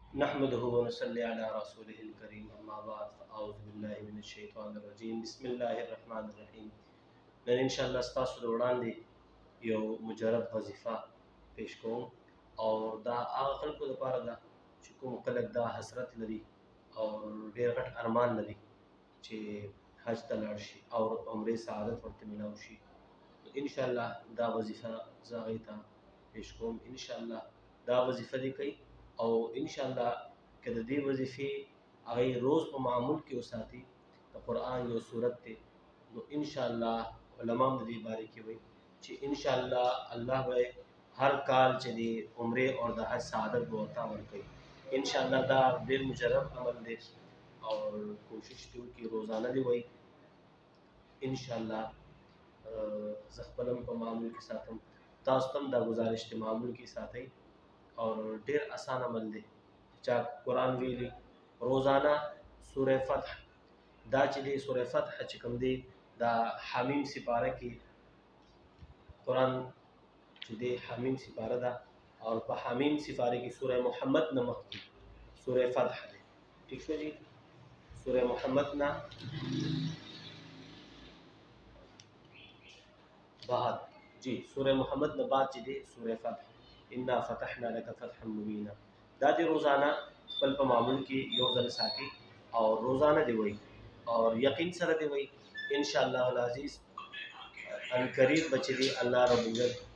नहमदुहु व नसल्ली अला रसूलिहिल करीम अम्मा बाद फ़अऊज़ु बिल्लाहि मिनश शैतानिर रजीम बिस्मिल्लाहिर रहमानिर रहीम। नन इंशाअल्लाह स्तासु वड़ांदे यो मुजरब वज़ीफ़ा पेश कोम और दा आगा खल्क़ो दपारा दा ची कोम खलक दा हसरत लरी और ढेर गठ अरमान लरी चे हज ता लाड़ शी और उम्रे सआदत वर्ते मिलाव शी। तो इंशाअल्लाह दा वज़ीफ़ा ज़ागैता पेश कोम इंशाअल्लाह दा वज़ीफ़ा दी कई और इंशाअल्लाह के दी वज़ीफ़े अगर रोज़ को मामूल के वसाती तो कुरान यो सूरत ते तो इंशाअल्लाह उलमा दी बारे की वही ची इंशाअल्लाह अल्लाह वे हर काल चली उम्रे और दा हज सआदत बोता वन कई इंशाअल्लाह दा दिल मुजरब अमल दे और कोशिश तो कि रोज़ाना दी वही इंशाअल्लाह ज़ख़्बलम को मामूल के साथ हम तास्तम दा गुजारिश के मामूल के साथ ही और ढेर आसान अमल दे चा कुरान वीली रोज़ाना सूरह फ़तह दा चले सूरह फ़तह चिकम दे दा हामीम सिपारा की कुरान चले हामीम सिपारा दा और प हामीम सिपारे की सूरह मोहम्मद नमक की सूरह फ़तह दे ठीक है जी। सूरह मोहम्मद ना बाद जी सूरह मोहम्मद न बाद चले सूरह फ़तह इन्ना फ़तहना लका फ़तहन मुबीना दादी रोज़ाना पल प मामूल की योजन साथी और रोज़ाना दे वही और यकीन सर दे वही इंशाअल्लाह अल अज़ीज़ अन करीब बचली अल्लाह रब्बुल इज़्ज़त